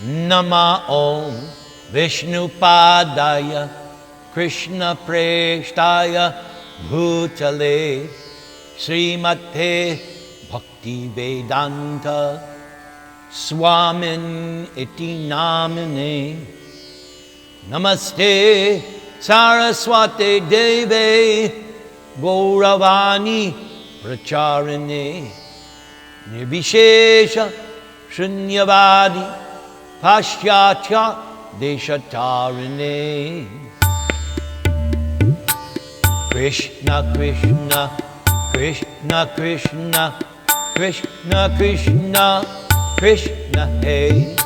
Nama Om Vishnupadaya Krishna Preshtaya Bhutale Srimate Bhakti Vedanta Swamin Iti Namine Namaste Saraswati Deve Gauravani Pracharine Nirvishesha Shunyavadi Paschatya Deshatarine Krishna Krishna Krishna Krishna Krishna Krishna Krishna Hey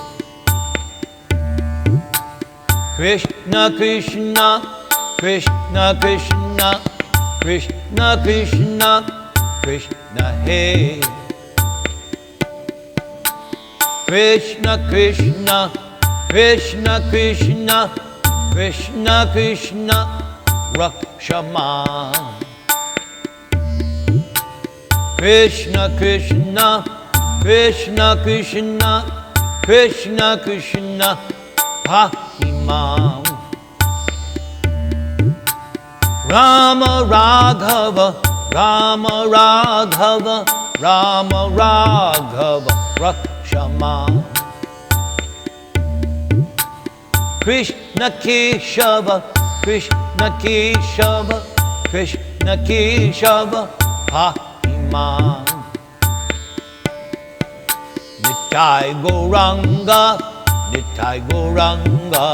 Krishna Krishna Krishna Krishna Krishna Krishna Krishna Hey Krishna Krishna Krishna Krishna Krishna Krishna Rakshama Krishna Krishna Krishna Krishna Krishna Krishna Pahimam Rama Raghava Rama Raghava Rama Raghava Rakshama Krishna Keshava Krishna Keshava Krishna Keshava Pahimam Nitai Gauranga Nitai Gauranga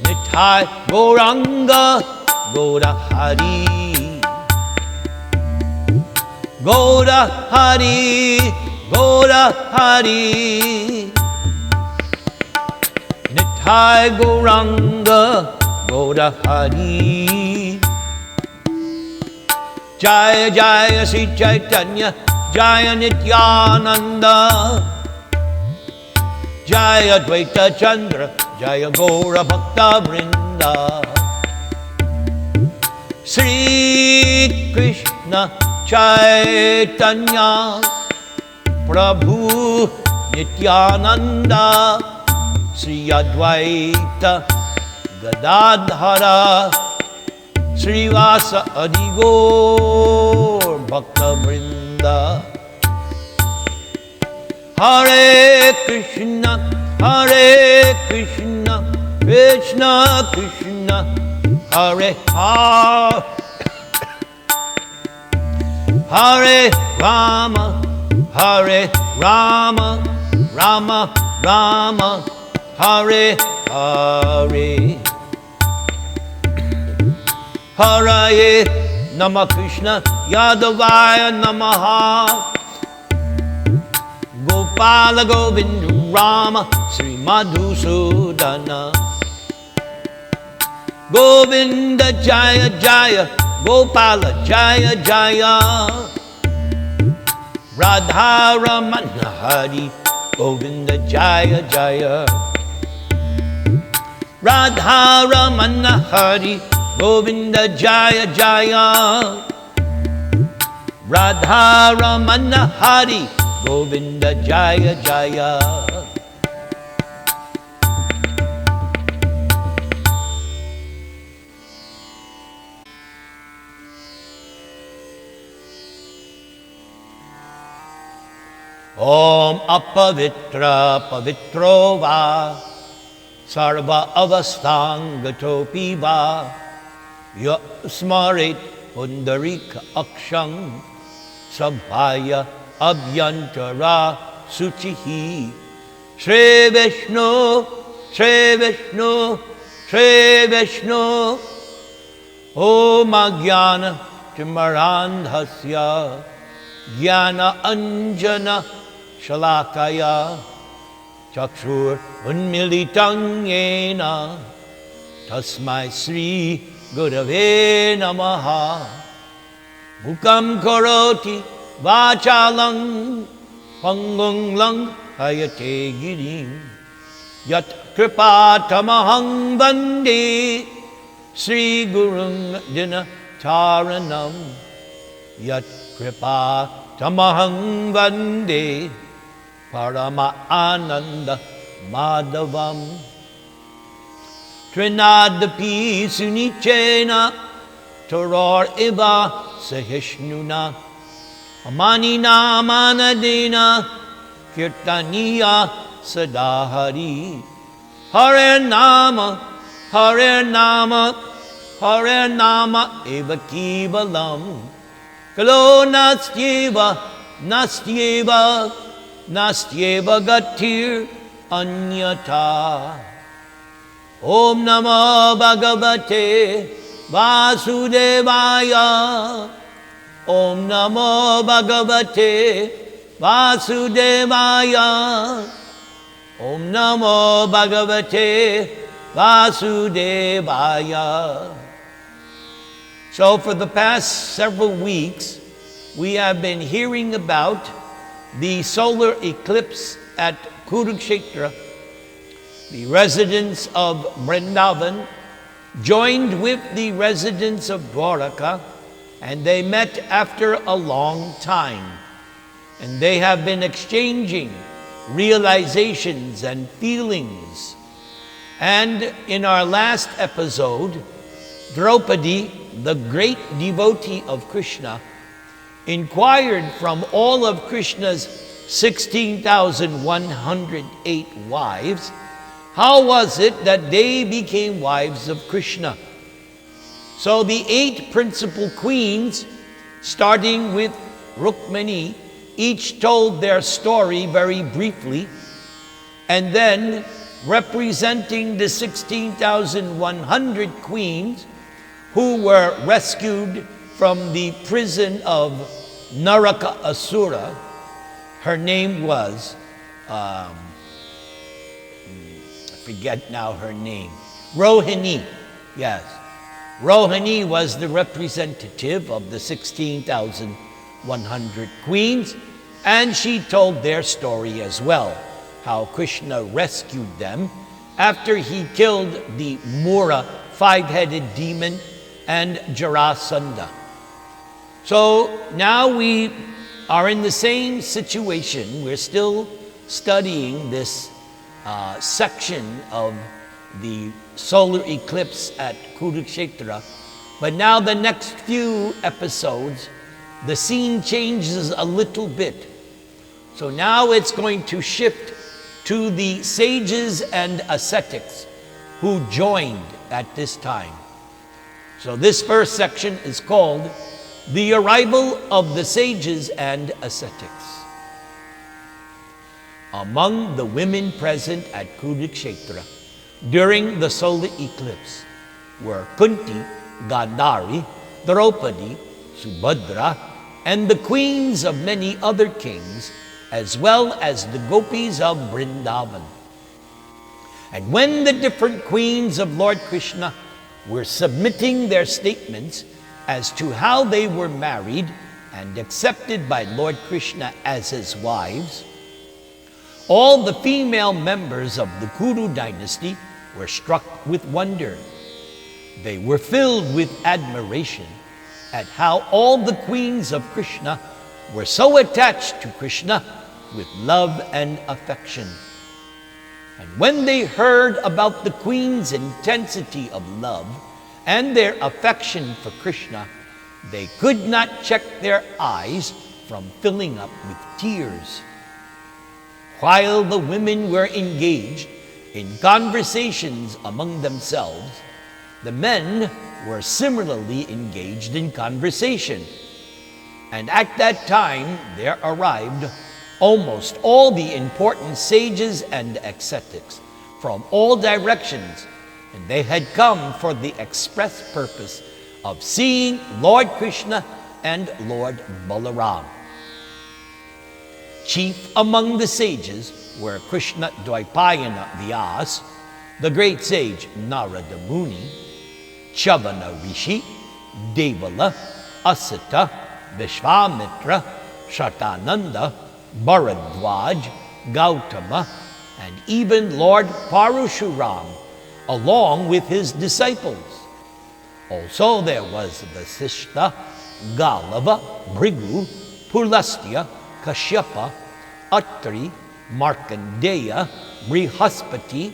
Nitai Gauranga Gaura Hari Gaura Hari Gaura Hari Nitai Gauranga Gaura Hari Jaya Jaya Sri Chaitanya Jaya Nityananda Jaya Dvaita Chandra Jaya Gaura Bhakta Vrinda Sri Krishna Chaitanya Prabhu Nityananda Sri Advaita Gadadhara Srivasa Adigor Bhakta Vrinda Hare Krishna Krishna Krishna Hare Hare Hare Rama Rama Rama Hare Hare Hare Nama Krishna Yadavaya Namaha Gopala Govinda Rama Sri Madhusudana Govinda Jaya Jaya Gopala Jaya Jaya Radha Ramana Hari Govinda Jaya Jaya Radha Ramana Hari Govinda Jaya Jaya Radha Ramana Hari Govinda Jaya Jaya Om Apavitra Pavitro Va Sarva Avasthangato Piva StMoritz Pundarika Akshang Sabhaya Abhyantara Suchihi Shri Vishnu Shri Vishnu Shri Vishnu Om Ajnana Timarandhasya Jnana Anjana Shalakaya Chakshur Unmilitam Yena Tasmai Sri Gurave Namaha Mukam Karoti Vachalang Pangung Lang Hayate Girim Yat Kripatamahang Vande Sri Gurung Dina Taranam Yat Kripatamahang Vande Parama Ananda Madhavam. Trinadapi Sunichena Toror Iva Sahishnuna Amanina Manadena Kirtaniya Sadahari. Hare Nama, Hare Nama, Hare Nama Eva Kivalam. Kalo Nastyeva, Nastyeva, Nastyeva Gatir Anyata. Om Namo Bhagavate Vasudevaya. Om Namo Bhagavate Vasudevaya. Om Namo Bhagavate Vasudevaya. So for the past several weeks, we have been hearing about the solar eclipse at Kurukshetra. The residents of Vrindavan joined with the residents of Dwaraka, and they met after a long time. And they have been exchanging realizations and feelings. And in our last episode, Draupadi, the great devotee of Krishna, inquired from all of Krishna's 16,108 wives, how was it that they became wives of Krishna? So the 8 principal queens, starting with Rukmini, each told their story very briefly, and then representing the 16,100 queens who were rescued from the prison of Naraka Asura. Her name was, I forget now her name, Rohini, yes. Rohini was the representative of the 16,100 queens, and she told their story as well, how Krishna rescued them after he killed the Mura 5-headed demon and Jarasandha. So now we are in the same situation. We're still studying this section of the solar eclipse at Kurukshetra. But now the next few episodes, the scene changes a little bit. So now it's going to shift to the sages and ascetics who joined at this time. So this first section is called The Arrival of the Sages and Ascetics. Among the women present at Kurukshetra during the solar eclipse were Kunti, Gandhari, Draupadi, Subhadra, and the queens of many other kings, as well as the gopis of Vrindavan. And when the different queens of Lord Krishna were submitting their statements as to how they were married and accepted by Lord Krishna as his wives, all the female members of the Kuru dynasty were struck with wonder. They were filled with admiration at how all the queens of Krishna were so attached to Krishna with love and affection. And when they heard about the queens' intensity of love and their affection for Krishna, they could not check their eyes from filling up with tears. While the women were engaged in conversations among themselves, the men were similarly engaged in conversation. And at that time there arrived almost all the important sages and ascetics from all directions, and they had come for the express purpose of seeing Lord Krishna and Lord Balaram. Chief among the sages were Krishna Dvaipayana Vyas, the great sage Narada Muni, Chavana Rishi, Devala, Asita, Vishvamitra, Shatananda, Bharadwaj, Gautama, and even Lord Parashuram, along with his disciples. Also there was Vasishta, Galava, Bhrigu, Pulastya, Kashyapa, Atri, Markandeya, Brihaspati,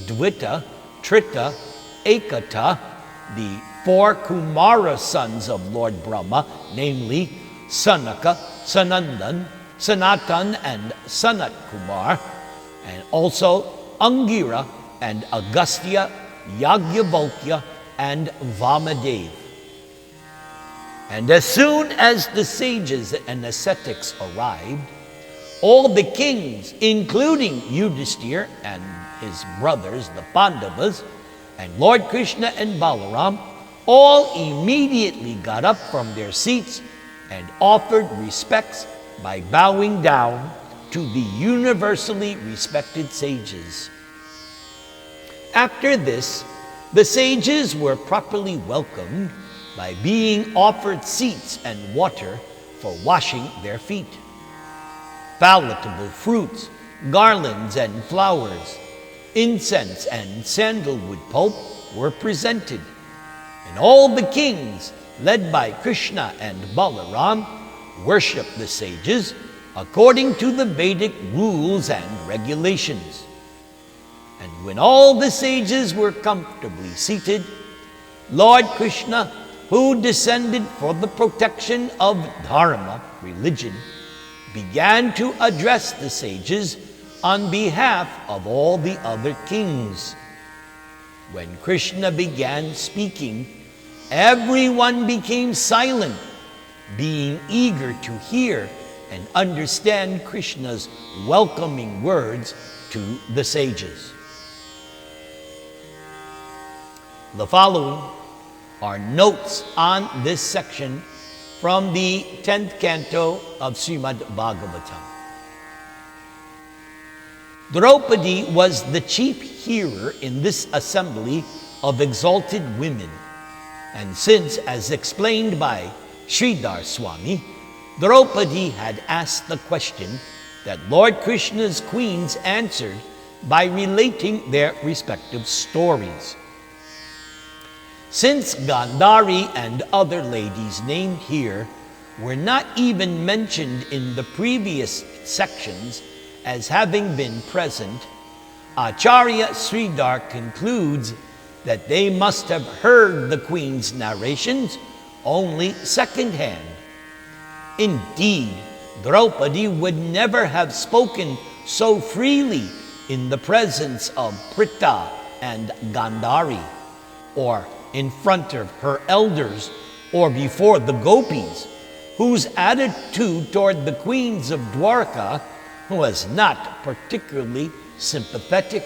Dvita, Trita, Ekata, the 4 Kumara sons of Lord Brahma, namely Sanaka, Sanandan, Sanatan, and Sanat Kumar, and also Angira and Agastya, Yagyavalkya, and Vamadev. And as soon as the sages and ascetics arrived, all the kings, including Yudhishthira and his brothers, the Pandavas, and Lord Krishna and Balaram, all immediately got up from their seats and offered respects by bowing down to the universally respected sages. After this, the sages were properly welcomed by being offered seats and water for washing their feet. Palatable fruits, garlands and flowers, incense and sandalwood pulp were presented, and all the kings, led by Krishna and Balaram, worshiped the sages according to the Vedic rules and regulations. And when all the sages were comfortably seated, Lord Krishna, who descended for the protection of dharma, religion, began to address the sages on behalf of all the other kings. When Krishna began speaking, everyone became silent, being eager to hear and understand Krishna's welcoming words to the sages. The following are notes on this section from the 10th canto of Srimad Bhagavatam. Draupadi was the chief hearer in this assembly of exalted women, and since, as explained by Sridhar Swami, Draupadi had asked the question that Lord Krishna's queens answered by relating their respective stories. Since Gandhari and other ladies named here were not even mentioned in the previous sections as having been present, Acharya Sridhar concludes that they must have heard the queen's narrations only secondhand. Indeed, Draupadi would never have spoken so freely in the presence of Pritha and Gandhari, or in front of her elders, or before the gopis, whose attitude toward the queens of Dwarka was not particularly sympathetic.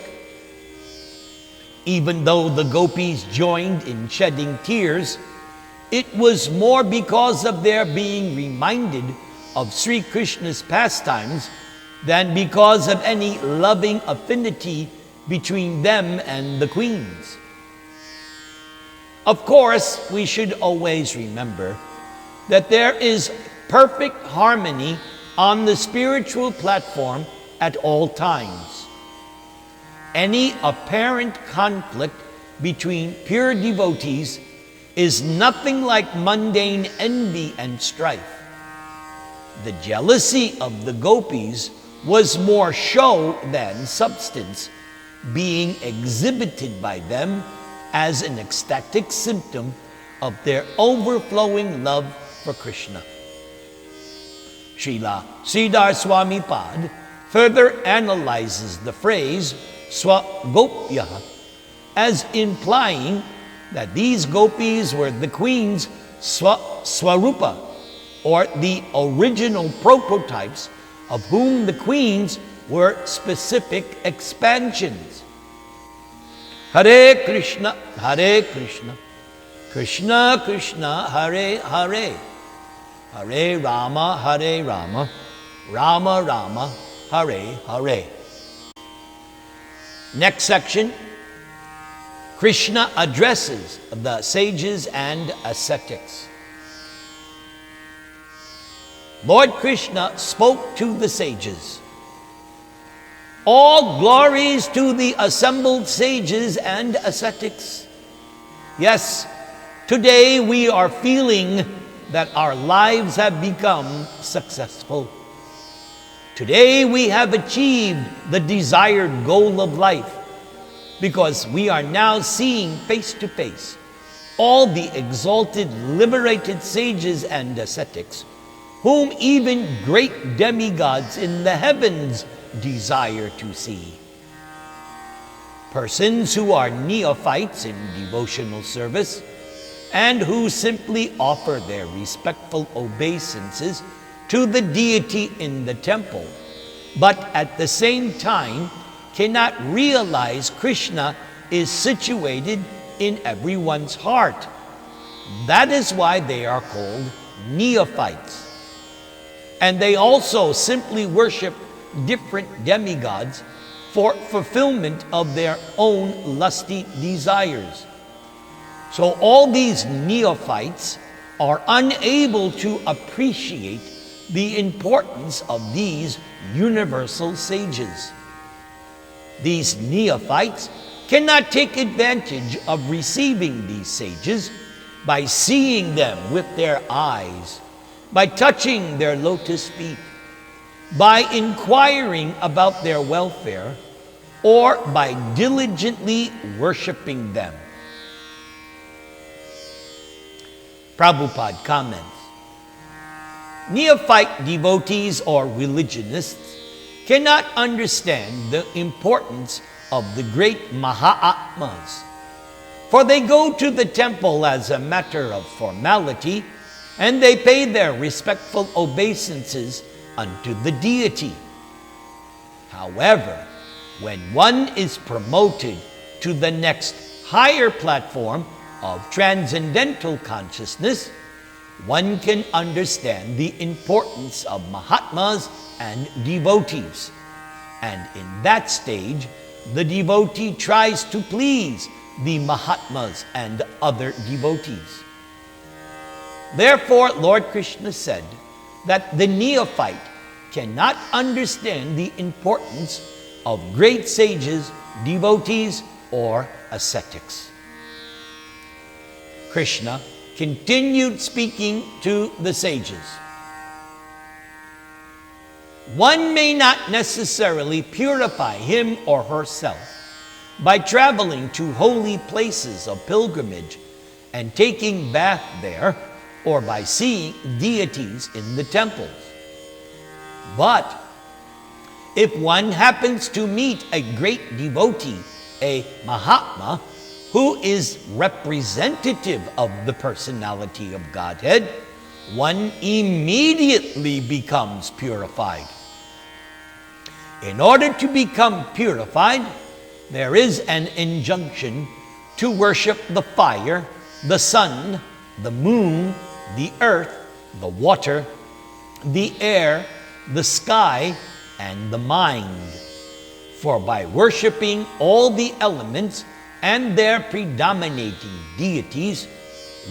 Even though the gopis joined in shedding tears, it was more because of their being reminded of Sri Krishna's pastimes than because of any loving affinity between them and the queens. Of course, we should always remember that there is perfect harmony on the spiritual platform at all times. Any apparent conflict between pure devotees is nothing like mundane envy and strife. The jealousy of the gopis was more show than substance, being exhibited by them as an ecstatic symptom of their overflowing love for Krishna. Srila Sridhar Swami Pad further analyzes the phrase Swagopya as implying that these gopis were the queen's Swarupa, or the original prototypes of whom the queens were specific expansions. Hare Krishna, Krishna Krishna, Hare Hare, Hare Rama, Rama Rama, Hare Hare. Next section, Krishna addresses the sages and ascetics. Lord Krishna spoke to the sages. All glories to the assembled sages and ascetics. Yes, today we are feeling that our lives have become successful. Today we have achieved the desired goal of life because we are now seeing face to face all the exalted, liberated sages and ascetics, whom even great demigods in the heavens desire to see. Persons who are neophytes in devotional service and who simply offer their respectful obeisances to the deity in the temple, but at the same time cannot realize Krishna is situated in everyone's heart. That is why they are called neophytes. And they also simply worship different demigods for fulfillment of their own lusty desires. So all these neophytes are unable to appreciate the importance of these universal sages. These neophytes cannot take advantage of receiving these sages by seeing them with their eyes, by touching their lotus feet, by inquiring about their welfare, or by diligently worshiping them. Prabhupada comments, neophyte devotees or religionists cannot understand the importance of the great Mahatmas, for they go to the temple as a matter of formality and they pay their respectful obeisances unto the deity. However, when one is promoted to the next higher platform of transcendental consciousness, one can understand the importance of Mahatmas and devotees. And in that stage, the devotee tries to please the Mahatmas and other devotees. Therefore, Lord Krishna said that the neophyte cannot understand the importance of great sages, devotees, or ascetics. Krishna continued speaking to the sages. One may not necessarily purify him or herself by traveling to holy places of pilgrimage and taking bath there, or by seeing deities in the temples. But if one happens to meet a great devotee, a Mahatma, who is representative of the personality of Godhead, one immediately becomes purified. In order to become purified, there is an injunction to worship the fire, the sun, the moon, the earth, the water, the air, the sky, and the mind. For by worshiping all the elements and their predominating deities,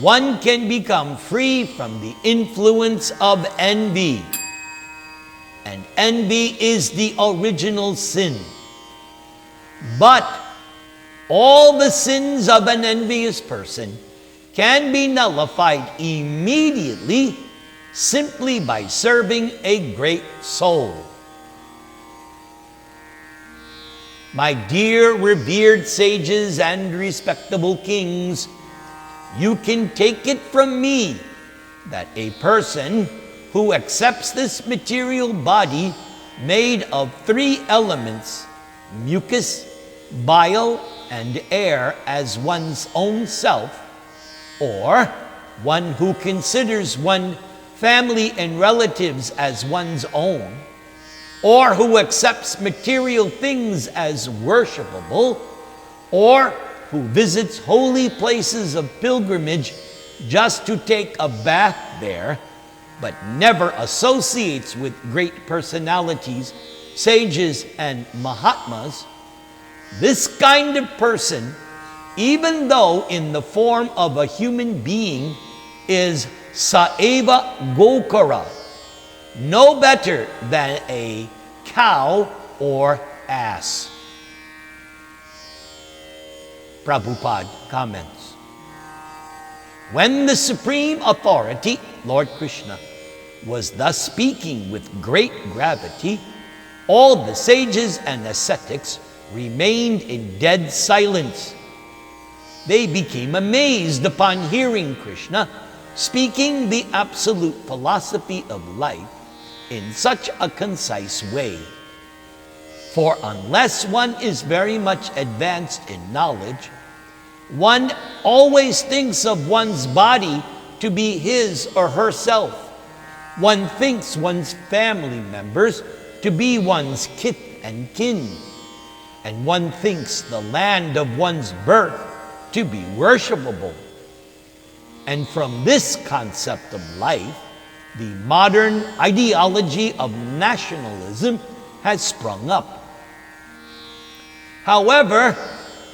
one can become free from the influence of envy. And envy is the original sin. But all the sins of an envious person can be nullified immediately simply by serving a great soul. My dear revered sages and respectable kings, you can take it from me that a person who accepts this material body made of 3 elements, mucus, bile, and air, as one's own self, or one who considers one's family and relatives as one's own, or who accepts material things as worshipable, or who visits holy places of pilgrimage just to take a bath there, but never associates with great personalities, sages, and Mahatmas, this kind of person, even though in the form of a human being, is saeva gokara, no better than a cow or ass. Prabhupada comments, when the Supreme Authority, Lord Krishna, was thus speaking with great gravity, all the sages and ascetics remained in dead silence. They became amazed upon hearing Krishna speaking the absolute philosophy of life in such a concise way. For unless one is very much advanced in knowledge, one always thinks of one's body to be his or herself. One thinks one's family members to be one's kith and kin. And one thinks the land of one's birth to be worshipable. And from this concept of life, the modern ideology of nationalism has sprung up. However,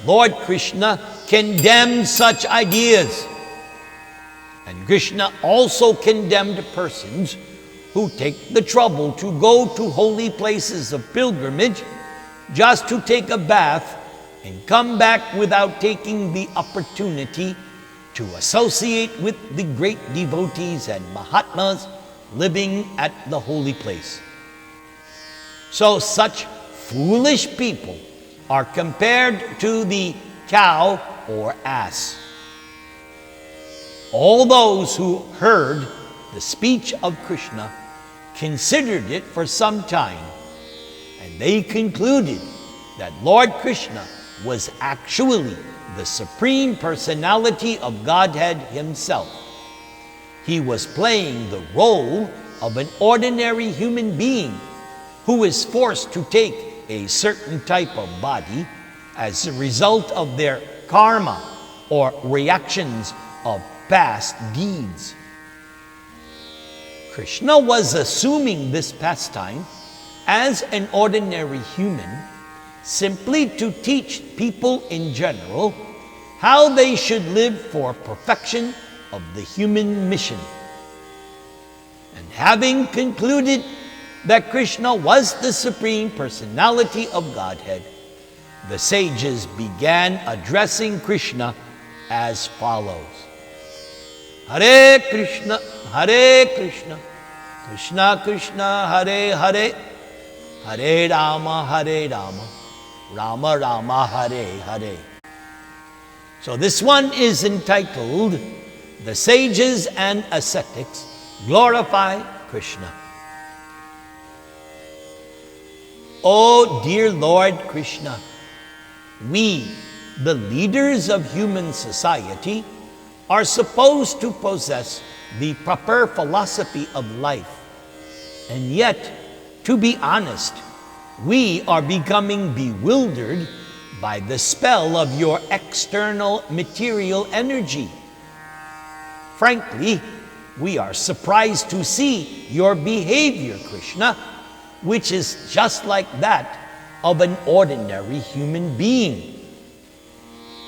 Lord Krishna condemned such ideas. And Krishna also condemned persons who take the trouble to go to holy places of pilgrimage just to take a bath and come back without taking the opportunity to associate with the great devotees and Mahatmas living at the holy place. So such foolish people are compared to the cow or ass. All those who heard the speech of Krishna considered it for some time, and they concluded that Lord Krishna was actually the Supreme Personality of Godhead himself. He was playing the role of an ordinary human being who is forced to take a certain type of body as a result of their karma or reactions of past deeds. Krishna was assuming this pastime as an ordinary human simply to teach people in general how they should live for perfection of the human mission. And having concluded that Krishna was the Supreme Personality of Godhead, the sages began addressing Krishna as follows. Hare Krishna, Krishna Krishna, Hare Hare, Hare Rama, Rama Rama, Hare Hare. So this one is entitled, The Sages and Ascetics Glorify Krishna. Oh dear Lord Krishna, we, the leaders of human society, are supposed to possess the proper philosophy of life. And yet, to be honest, we are becoming bewildered by the spell of your external material energy. Frankly, we are surprised to see your behavior, Krishna, which is just like that of an ordinary human being.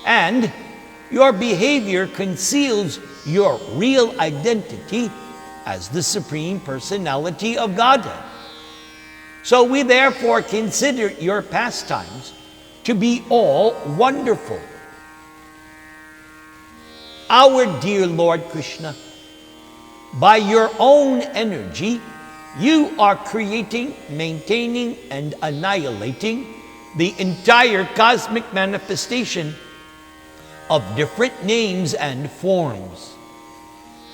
And your behavior conceals your real identity as the Supreme Personality of Godhead. So we therefore consider your pastimes to be all wonderful. Our dear Lord Krishna, by your own energy, you are creating, maintaining, and annihilating the entire cosmic manifestation of different names and forms.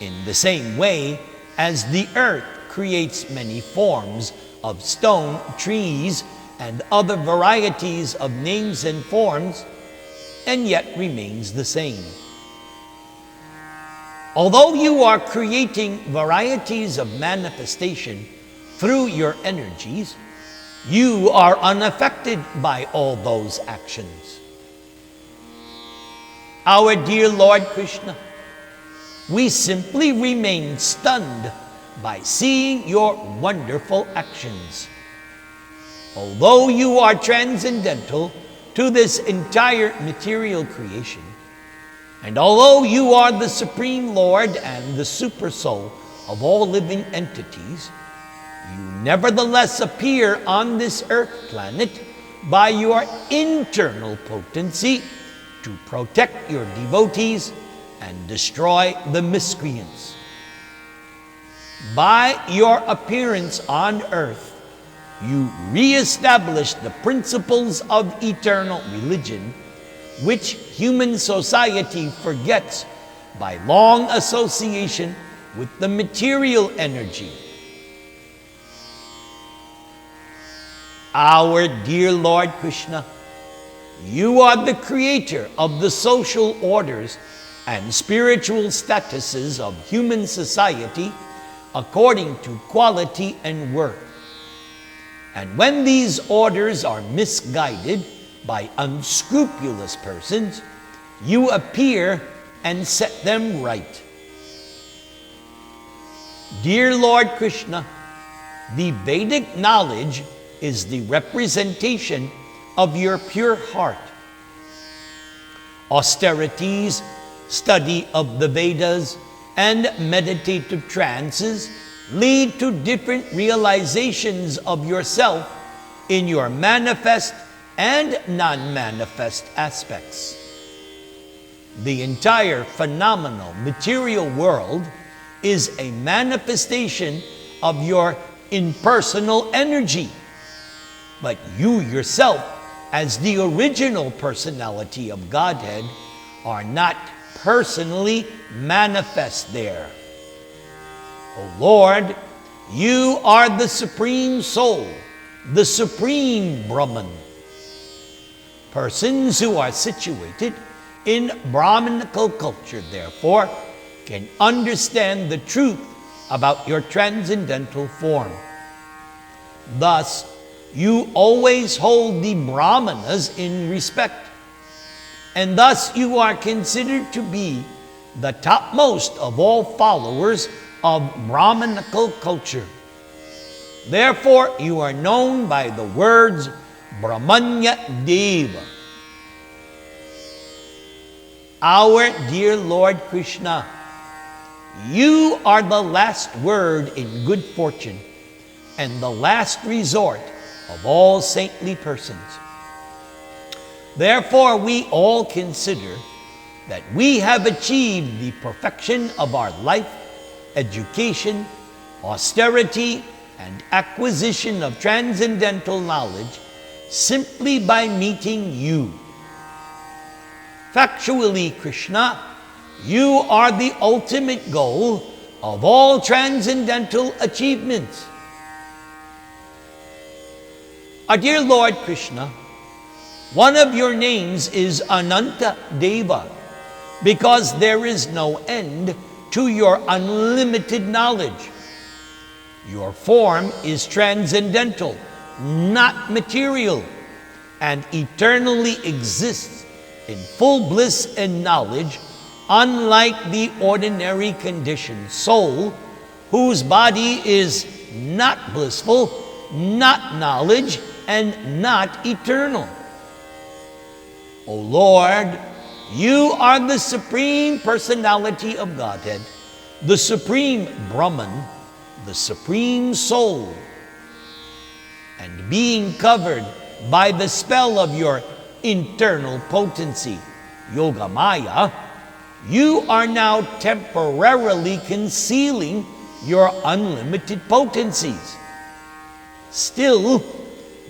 In the same way as the earth creates many forms of stone, trees, and other varieties of names and forms, and yet remains the same. Although you are creating varieties of manifestation through your energies, you are unaffected by all those actions. Our dear Lord Krishna, we simply remain stunned by seeing your wonderful actions. Although you are transcendental to this entire material creation, and although you are the Supreme Lord and the Super Soul of all living entities, you nevertheless appear on this earth planet by your internal potency to protect your devotees and destroy the miscreants. By your appearance on earth, you reestablish the principles of eternal religion, which human society forgets by long association with the material energy. Our dear Lord Krishna, you are the creator of the social orders and spiritual statuses of human society according to quality and worth. And when these orders are misguided by unscrupulous persons, you appear and set them right. Dear Lord Krishna, the Vedic knowledge is the representation of your pure heart. Austerities, study of the Vedas, and meditative trances lead to different realizations of yourself in your manifest and non-manifest aspects. The entire phenomenal material world is a manifestation of your impersonal energy. But you yourself, as the original personality of Godhead, are not personally manifest there. O Lord, you are the Supreme Soul, the Supreme Brahman. Persons who are situated in Brahmanical culture, therefore, can understand the truth about your transcendental form. Thus, you always hold the Brahmanas in respect, and thus you are considered to be the topmost of all followers of Brahmanical culture. Therefore, you are known by the words Brahmanya Deva. Our dear Lord Krishna, you are the last word in good fortune and the last resort of all saintly persons. Therefore, we all consider that we have achieved the perfection of our life, education, austerity, and acquisition of transcendental knowledge simply by meeting you. Factually, Krishna, you are the ultimate goal of all transcendental achievements. Our dear Lord Krishna, one of your names is Ananta Deva, because there is no end to your unlimited knowledge. Your form is transcendental, not material, and eternally exists in full bliss and knowledge, unlike the ordinary conditioned soul, whose body is not blissful, not knowledge, and not eternal. O Lord, you are the Supreme Personality of Godhead, the Supreme Brahman, the Supreme Soul. And being covered by the spell of your internal potency, Yoga Maya, you are now temporarily concealing your unlimited potencies. Still,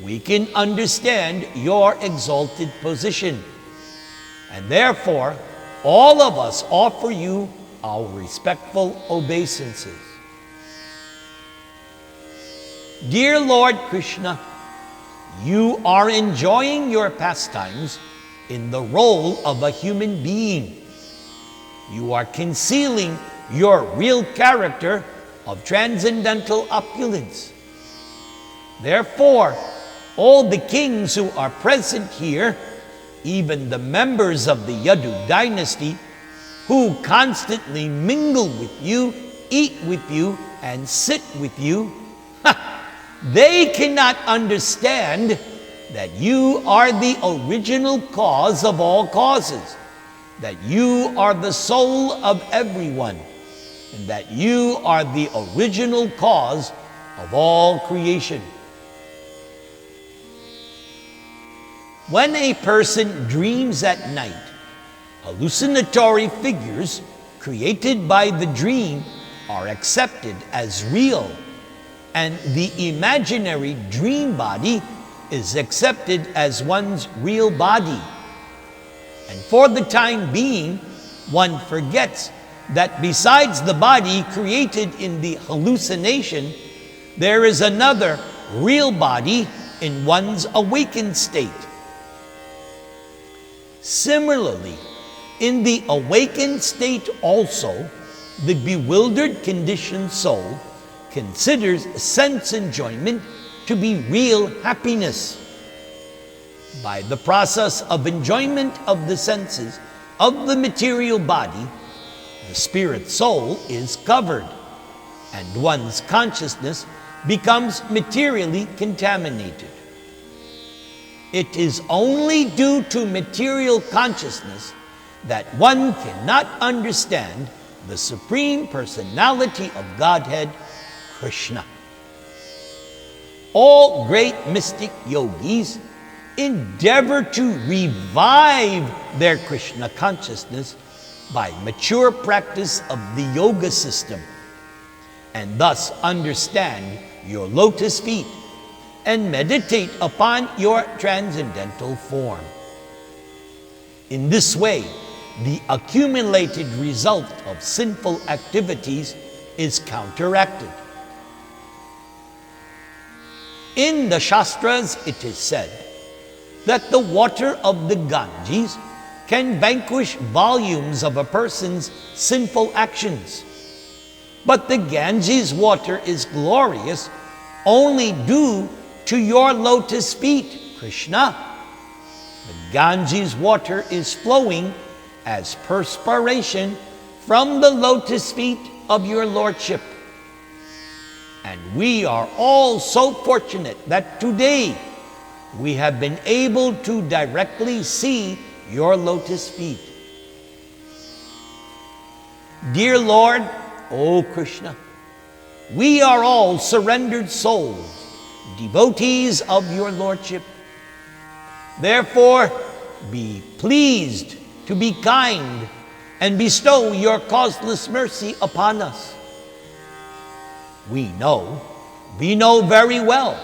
we can understand your exalted position, and therefore, all of us offer you our respectful obeisances. Dear Lord Krishna, you are enjoying your pastimes in the role of a human being. You are concealing your real character of transcendental opulence. Therefore, all the kings who are present here, even the members of the Yadu dynasty, who constantly mingle with you, eat with you, and sit with you, they cannot understand that you are the original cause of all causes, that you are the soul of everyone, and that you are the original cause of all creation. When a person dreams at night, hallucinatory figures created by the dream are accepted as real, and the imaginary dream body is accepted as one's real body. And for the time being, one forgets that besides the body created in the hallucination, there is another real body in one's awakened state. Similarly, in the awakened state also, the bewildered conditioned soul considers sense enjoyment to be real happiness. By the process of enjoyment of the senses of the material body, the spirit soul is covered, and one's consciousness becomes materially contaminated. It is only due to material consciousness that one cannot understand the Supreme Personality of Godhead, Krishna. All great mystic yogis endeavor to revive their Krishna consciousness by mature practice of the yoga system, and thus understand your lotus feet and meditate upon your transcendental form. In this way, the accumulated result of sinful activities is counteracted. In the Shastras, it is said that the water of the Ganges can vanquish volumes of a person's sinful actions. But the Ganges water is glorious only due to your lotus feet, Krishna. The Ganges water is flowing as perspiration from the lotus feet of your Lordship. And we are all so fortunate that today we have been able to directly see your lotus feet. Dear Lord, O Krishna, we are all surrendered souls, devotees of your Lordship. Therefore, be pleased to be kind and bestow your causeless mercy upon us. We know very well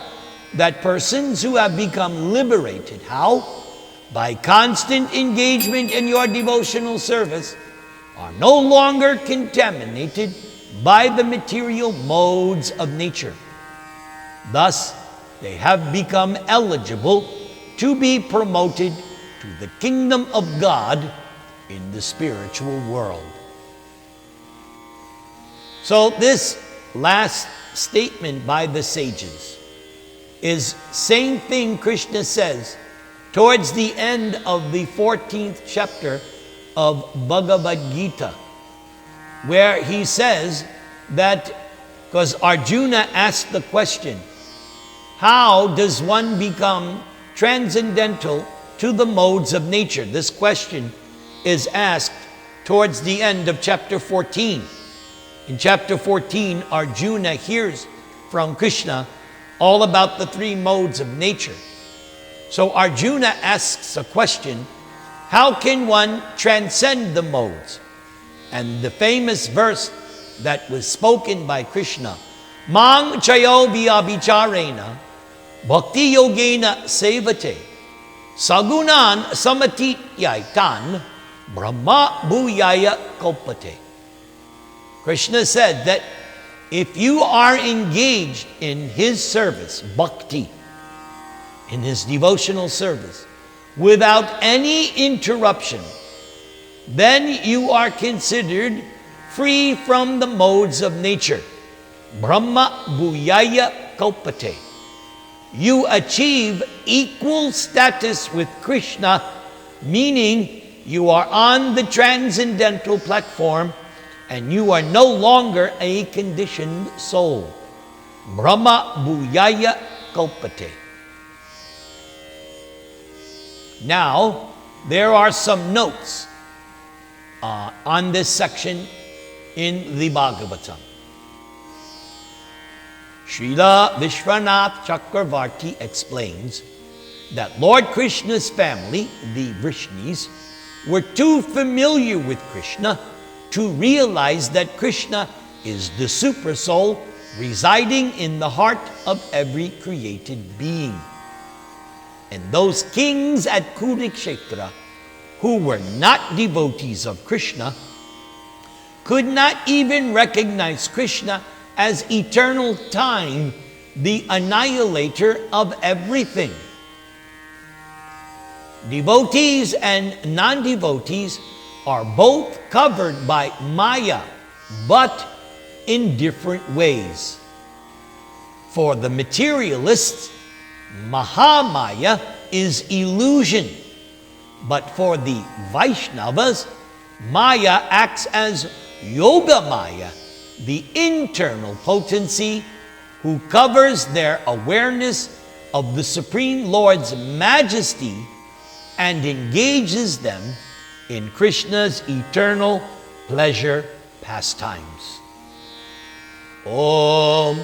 that persons who have become liberated, how? By constant engagement in your devotional service, are no longer contaminated by the material modes of nature. Thus, they have become eligible to be promoted to the kingdom of God in the spiritual world. So this last statement by the sages is same thing Krishna says towards the end of the 14th chapter of Bhagavad Gita, where he says that, because Arjuna asked the question, how does one become transcendental to the modes of nature? This question is asked towards the end of chapter 14. In chapter 14, Arjuna hears from Krishna all about the three modes of nature. So Arjuna asks a question, how can one transcend the modes? And the famous verse that was spoken by Krishna, Mang chayo vyabhicharena bhakti yogena sevate sagunan samatityaitan brahma bhuyaya kopate. Krishna said that if you are engaged in his service, bhakti, in his devotional service, without any interruption, then you are considered free from the modes of nature. Brahma bhuyaya kopate. You achieve equal status with Krishna, meaning you are on the transcendental platform and you are no longer a conditioned soul. Brahma bhuyaya kopate. Now, there are some notes on this section in the Bhagavatam. Srila Vishwanath Chakravarti explains that Lord Krishna's family, the Vrishnis, were too familiar with Krishna to realize that Krishna is the super soul residing in the heart of every created being. And those kings at Kurukshetra who were not devotees of Krishna could not even recognize Krishna as eternal time, the annihilator of everything. Devotees and non-devotees are both covered by Maya, but in different ways. For the materialists, Mahamaya is illusion, but for the Vaishnavas, Maya acts as Yoga Maya, the internal potency who covers their awareness of the Supreme Lord's majesty and engages them in Krishna's eternal pleasure pastimes. Om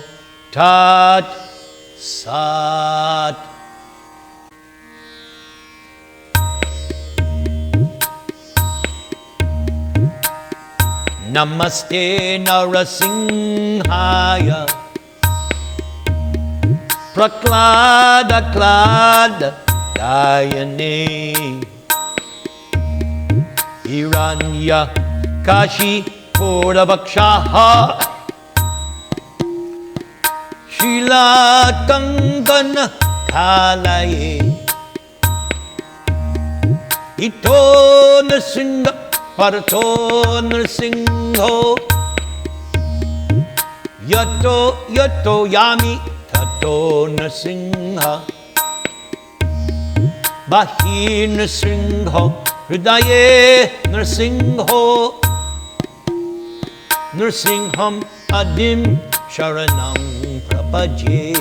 Tat Sat. Namaste Narasimhaya Praklada Klada Dayane Hiranya Kashi Puravakshaha Shila Kangana Kalaye Ito Nasinga Parato Narsingho Yato Yami Tato Narsingha Bahi Narsingho Hridaye Narsingho Narsingham Adim Sharanam Prapaje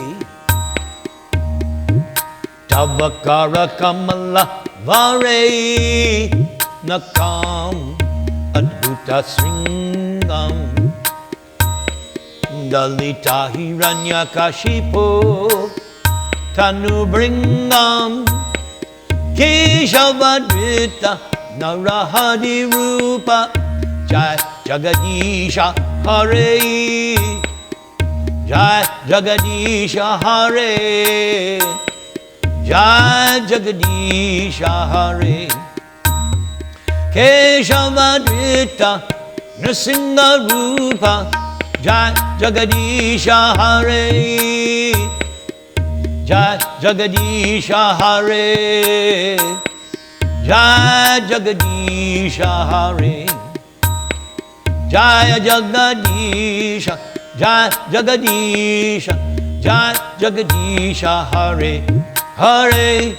Tavakara Kamala Vare Nakam Adbhuta Sringam Dalita Hiranya Kashipo Tanubringam Keshavadrita Narahadi Rupa Jai Jagadisha Hare Jai Jagadisha Hare Jai Jagadisha Hare Keshavadrita Nrsimha Rupa Jai Jagadisha Hare Jai Jagadisha Hare Jai Jagadisha Hare Jai Jagadisha Jai Jagadisha Jai Jagadisha Hare Hare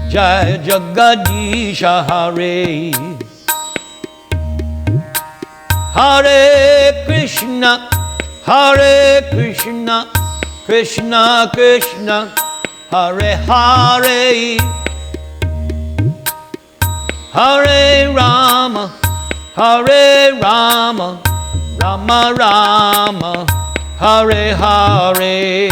Jai Jagadisha Hare Hare Krishna Krishna Krishna Hare Hare Hare Rama Rama Rama Hare Hare